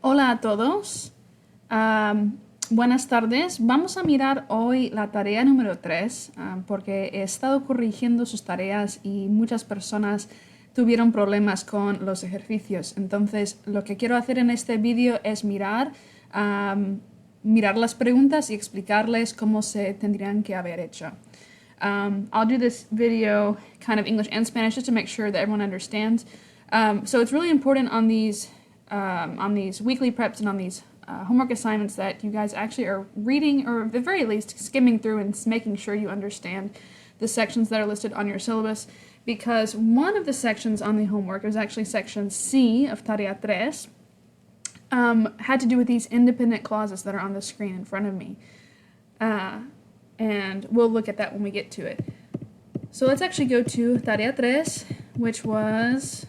Hola a todos. Buenas tardes. Vamos a mirar hoy la tarea número 3 porque he estado corrigiendo sus tareas y muchas personas tuvieron problemas con los ejercicios. Entonces, lo que quiero hacer en este vídeo es mirar las preguntas y explicarles cómo se tendrían que haber hecho. I'll do this video kind of English and Spanish just to make sure that everyone understands. So it's really important on these weekly preps and on these homework assignments that you guys actually are reading, or at the very least skimming through and making sure you understand the sections that are listed on your syllabus, because one of the sections on the homework, it was actually section C of Tarea 3, had to do with these independent clauses that are on the screen in front of me. And we'll look at that when we get to it. So let's actually go to Tarea 3, which was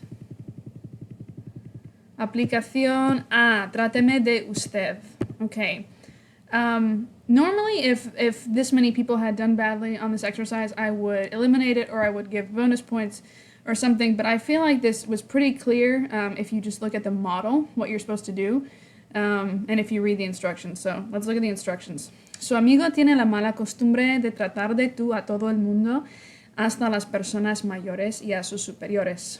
Explicacion. Tráteme de usted. Okay. Normally, if this many people had done badly on this exercise, I would eliminate it or I would give bonus points or something, but I feel like this was pretty clear if you just look at the model, what you're supposed to do, and if you read the instructions. So let's look at the instructions. Su amigo tiene la mala costumbre de tratar de tú a todo el mundo, hasta las personas mayores y a sus superiores.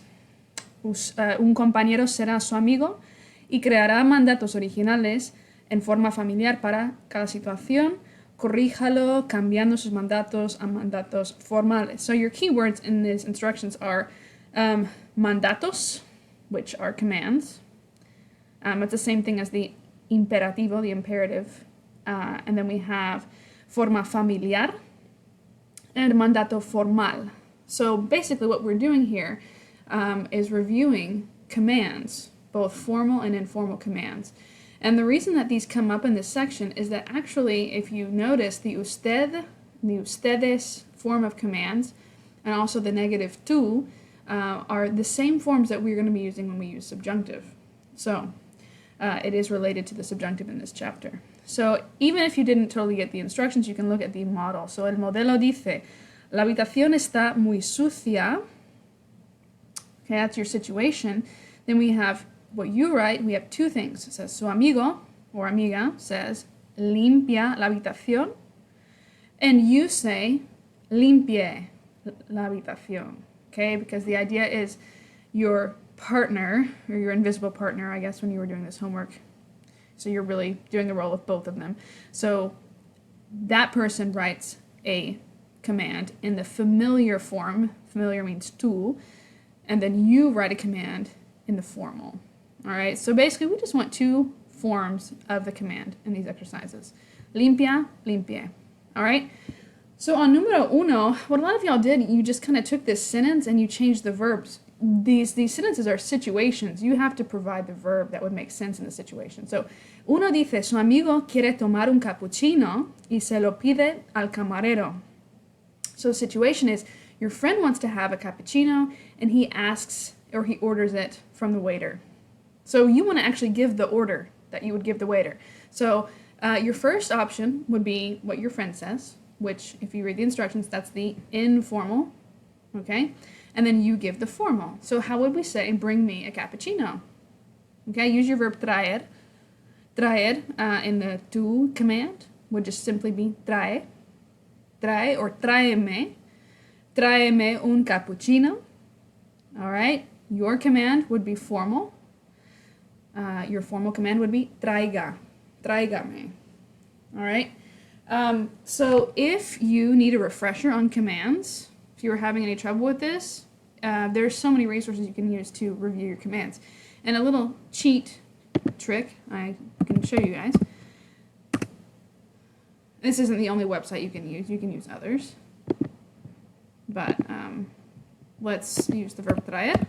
Un compañero será su amigo y creará mandatos originales en forma familiar para cada situación. Corríjalo cambiando sus mandatos a mandatos formales. So your keywords in these instructions are mandatos, which are commands. It's the same thing as the imperativo, the imperative. And then we have forma familiar and mandato formal. So basically what we're doing here is reviewing commands, both formal and informal commands. And the reason that these come up in this section is that actually, if you notice, the usted, the ustedes form of commands, and also the negative tú, are the same forms that we're going to be using when we use subjunctive. So it is related to the subjunctive in this chapter. So even if you didn't totally get the instructions, you can look at the model. So el modelo dice, la habitación está muy sucia. Okay, that's your situation. Then we have what you write. We have two things. It says, su amigo or amiga says, limpia la habitación. And you say, limpie la habitación. Okay, because the idea is your partner, or your invisible partner, I guess, when you were doing this homework. So you're really doing the role of both of them. So that person writes a command in the familiar form. Familiar means tú. And then you write a command in the formal. All right, so basically we just want two forms of the command in these exercises. Limpia, limpie. All right, so on numero uno, what a lot of y'all did, you just kind of took this sentence and you changed the verbs. These sentences are situations. You have to provide the verb that would make sense in the situation. So, uno dice, su amigo quiere tomar un cappuccino y se lo pide al camarero. So the situation is, your friend wants to have a cappuccino and he asks, or he orders it from the waiter. So you want to actually give the order that you would give the waiter. So your first option would be what your friend says, which if you read the instructions, that's the informal, okay? And then you give the formal. So how would we say, bring me a cappuccino? Okay, use your verb traer. Traer in the tú command would just simply be trae. Trae or tráeme. Tráeme un cappuccino. All right, your command would be formal. Your formal command would be traiga. Tráigame. All right, so if you need a refresher on commands, if you're having any trouble with this, there's so many resources you can use to review your commands. And a little cheat trick I can show you guys. This isn't the only website you can use others. But let's use the verb traer.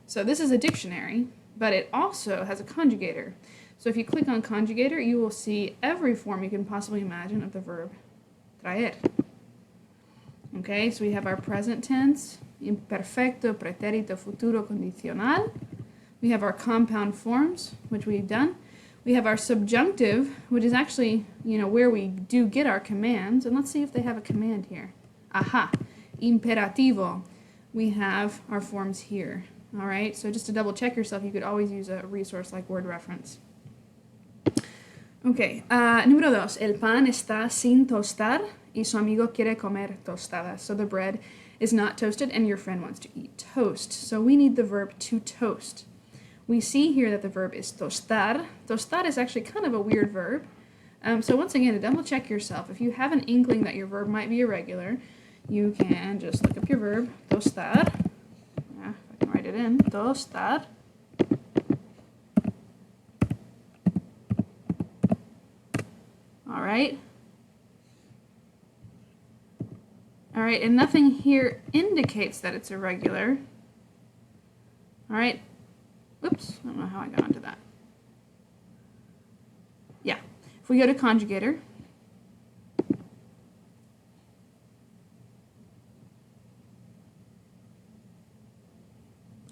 So this is a dictionary, but it also has a conjugator. So if you click on conjugator, you will see every form you can possibly imagine of the verb traer. Okay, so we have our present tense, imperfecto, pretérito, futuro, condicional. We have our compound forms, which we've done. We have our subjunctive, which is actually, where we do get our commands. And let's see if they have a command here. Aha, imperativo. We have our forms here. All right, so just to double check yourself, you could always use a resource like word reference. Ok, número 2. El pan está sin tostar y su amigo quiere comer tostadas. So the bread is not toasted and your friend wants to eat toast. So we need the verb to toast. We see here that the verb is tostar. Tostar is actually kind of a weird verb. So once again, to double check yourself, if you have an inkling that your verb might be irregular, you can just look up your verb, tostar. Yeah, if I can write it in, tostar. All right. All right, and nothing here indicates that it's irregular. All right. Oops, I don't know how I got onto that. Yeah, if we go to conjugator,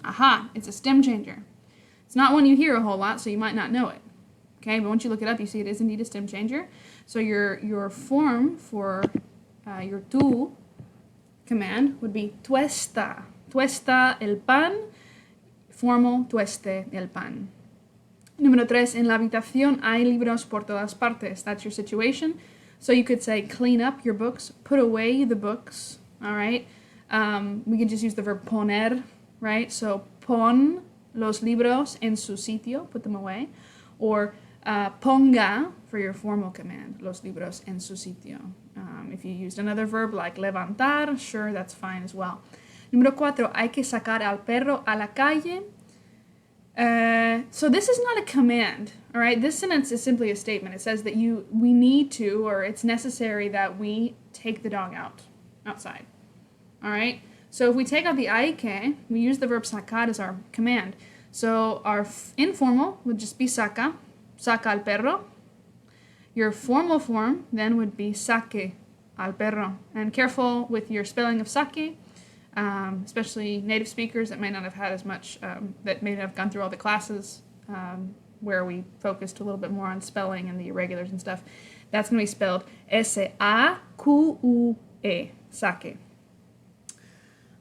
aha, it's a stem changer. It's not one you hear a whole lot, so you might not know it. Okay, but once you look it up, you see it is indeed a stem changer. So your form for your tu command would be tuesta. Tuesta el pan, formal tueste el pan. Número 3, en la habitación hay libros por todas partes. That's your situation. So you could say clean up your books, put away the books, all right? We can just use the verb poner, right? So pon los libros en su sitio, put them away. Or ponga for your formal command, los libros en su sitio. If you used another verb like levantar, sure, that's fine as well. Número 4, hay que sacar al perro a la calle. So this is not a command, all right? This sentence is simply a statement. It says that we need to, or it's necessary that we take the dog outside, all right? So if we take out the hay que, we use the verb sacar as our command. So our informal would just be saca al perro. Your formal form then would be saque al perro. And careful with your spelling of saque, especially native speakers that may not have had as much, that may not have gone through all the classes where we focused a little bit more on spelling and the irregulars and stuff. That's going to be spelled S-A-Q-U-E, saque.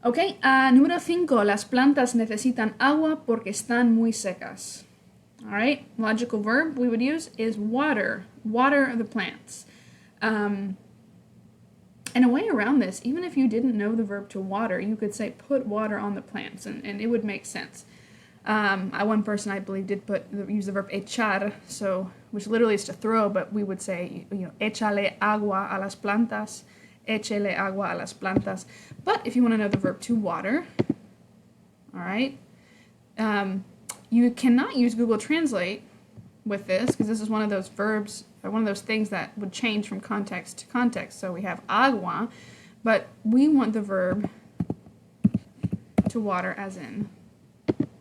Ok, número 5, las plantas necesitan agua porque están muy secas. All right, logical verb we would use is water the plants. And a way around this, even if you didn't know the verb to water, you could say put water on the plants, and it would make sense. One person I believe did use the verb echar, so which literally is to throw, but we would say, échale agua a las plantas, échale agua a las plantas. But if you want to know the verb to water, all right, you cannot use Google Translate with this because this is one of those verbs, or one of those things that would change from context to context. So we have agua, but we want the verb to water as in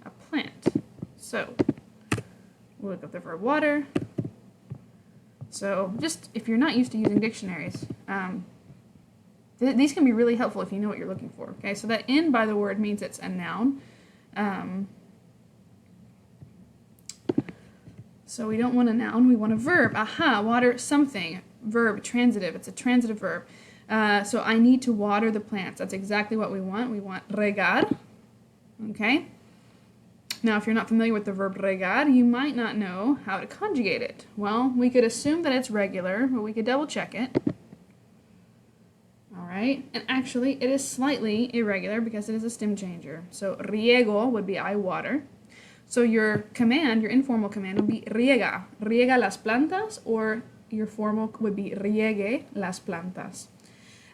a plant. So we'll look up the verb water. So just if you're not used to using dictionaries, these can be really helpful if you know what you're looking for. Okay, so that in by the word means it's a noun. So we don't want a noun, we want a verb. Aha, water something. Verb, transitive. It's a transitive verb. So I need to water the plants. That's exactly what we want. We want regar. Okay? Now, if you're not familiar with the verb regar, you might not know how to conjugate it. Well, we could assume that it's regular, but we could double check it. All right? And actually, it is slightly irregular because it is a stem changer. So riego would be I water. So your command, your informal command, would be riega. Riega las plantas, or your formal would be riegue las plantas.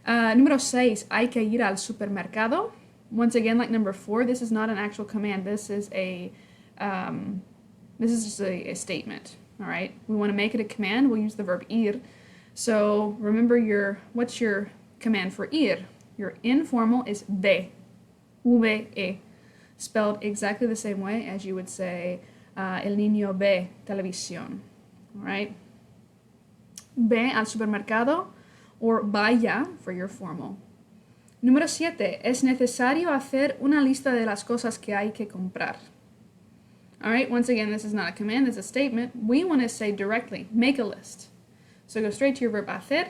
Número 6, hay que ir al supermercado. Once again, like number 4, this is not an actual command. This is just a statement. All right. We want to make it a command. We'll use the verb ir. So remember what's your command for ir? Your informal is ve, ve. Spelled exactly the same way as you would say el niño ve televisión, all right? Ve al supermercado, or vaya for your formal. Número 7, es necesario hacer una lista de las cosas que hay que comprar. All right, once again, this is not a command, it's a statement. We want to say directly, make a list. So go straight to your verb hacer,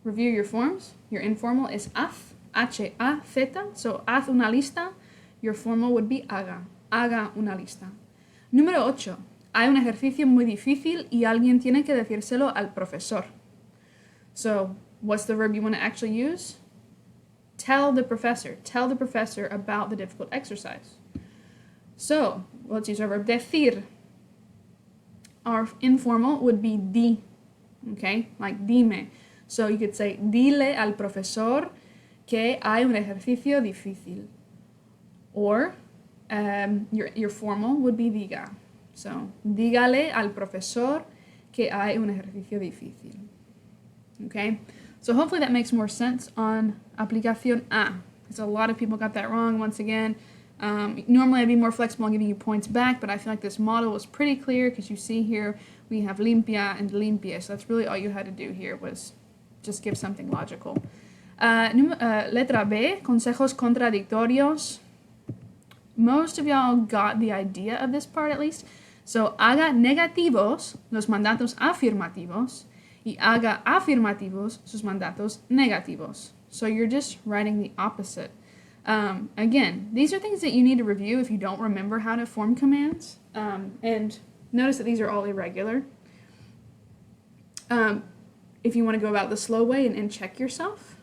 review your forms. Your informal is haz, H-A-Z, so haz una lista. Your formal would be haga. Haga una lista. Número 8. Hay un ejercicio muy difícil y alguien tiene que decírselo al profesor. So, what's the verb you want to actually use? Tell the professor. Tell the professor about the difficult exercise. So, let's use our verb decir. Our informal would be di. Okay? Like dime. So, you could say, dile al profesor que hay un ejercicio difícil. Or, your formal would be diga. So, dígale al profesor que hay un ejercicio difícil. Okay? So hopefully that makes more sense on Explicacion A. Because a lot of people got that wrong once again. Normally I'd be more flexible on giving you points back, but I feel like this model was pretty clear because you see here we have limpia and limpia. So that's really all you had to do here was just give something logical. Letra B, consejos contradictorios. Most of y'all got the idea of this part at least. So, haga negativos los mandatos afirmativos y haga afirmativos sus mandatos negativos. So, you're just writing the opposite. Again, these are things that you need to review if you don't remember how to form commands. And notice that these are all irregular. If you want to go about the slow way and check yourself,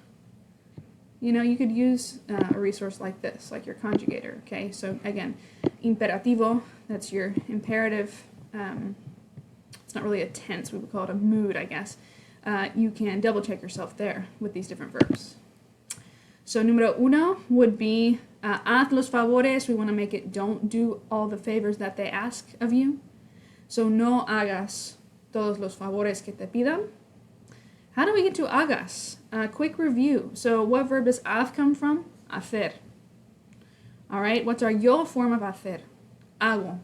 you know, you could use a resource like this, like your conjugator, okay? So again, imperativo, that's your imperative. It's not really a tense, we would call it a mood, I guess. You can double check yourself there with these different verbs. So número uno would be haz los favores. We want to make it don't do all the favors that they ask of you. So no hagas todos los favores que te pidan. How do we get to hagas? Quick review. So what verb does have come from? Hacer. All right, what's our yo form of hacer? Hago.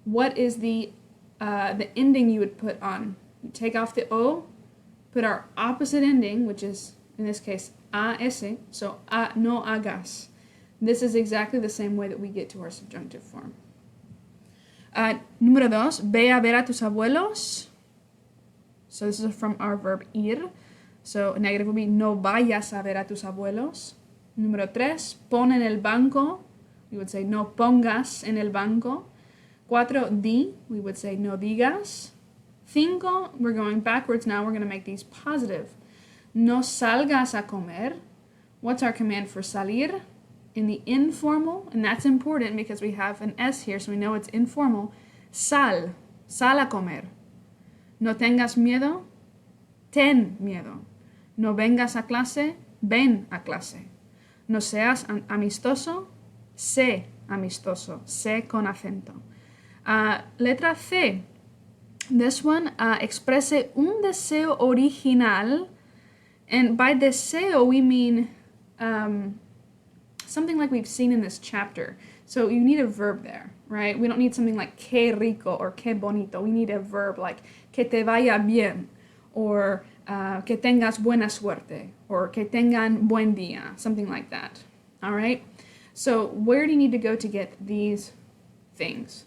What is the ending you would put on? You take off the o, put our opposite ending, which is, in this case, as, so no hagas. This is exactly the same way that we get to our subjunctive form. Número dos, ve a ver a tus abuelos. So this is from our verb ir. So negative would be no vayas a ver a tus abuelos. Número 3, pon en el banco. We would say no pongas en el banco. 4, di. We would say no digas. 5, we're going backwards now. We're going to make these positive. No salgas a comer. What's our command for salir? In the informal, and that's important because we have an S here, so we know it's informal. Sal. Sal a comer. No tengas miedo, ten miedo. No vengas a clase, ven a clase. No seas amistoso, sé amistoso. Sé con acento. Letra C. This one, exprese un deseo original. And by deseo, we mean something like we've seen in this chapter. So you need a verb there, right? We don't need something like que rico or que bonito. We need a verb like que te vaya bien, or que tengas buena suerte, or que tengan buen día, something like that. All right? So where do you need to go to get these things?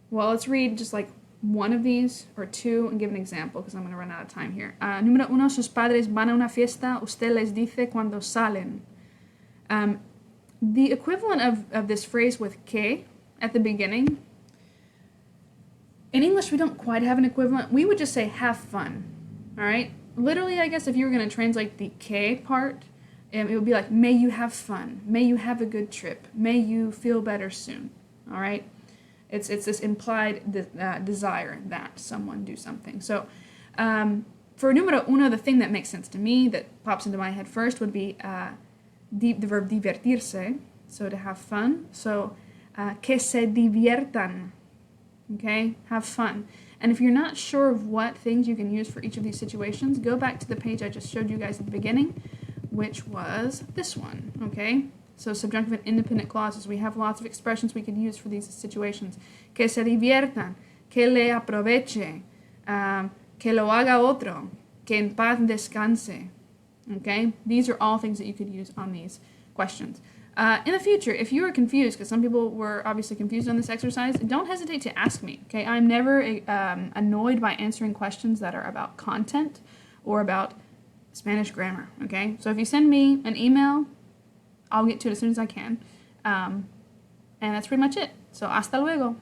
Well, let's read just like one of these or two and give an example because I'm going to run out of time here. Número 1, sus padres van a una fiesta, usted les dice cuando salen. The equivalent of this phrase with que at the beginning, in English we don't quite have an equivalent. We would just say have fun, all right? Literally, I guess if you were going to translate the que part, it would be like, may you have fun, may you have a good trip, may you feel better soon, all right? It's this implied desire that someone do something. So for número uno, the thing that makes sense to me, that pops into my head first, would be the verb divertirse, so to have fun. So, que se diviertan, okay? Have fun. And if you're not sure of what things you can use for each of these situations, go back to the page I just showed you guys at the beginning, which was this one, okay? So subjunctive and independent clauses. We have lots of expressions we could use for these situations. Que se diviertan, que le aproveche, que lo haga otro, que en paz descanse. Okay? These are all things that you could use on these questions. In the future, if you are confused, because some people were obviously confused on this exercise, don't hesitate to ask me. Okay? I'm never annoyed by answering questions that are about content or about Spanish grammar. Okay? So if you send me an email, I'll get to it as soon as I can. And that's pretty much it. So hasta luego.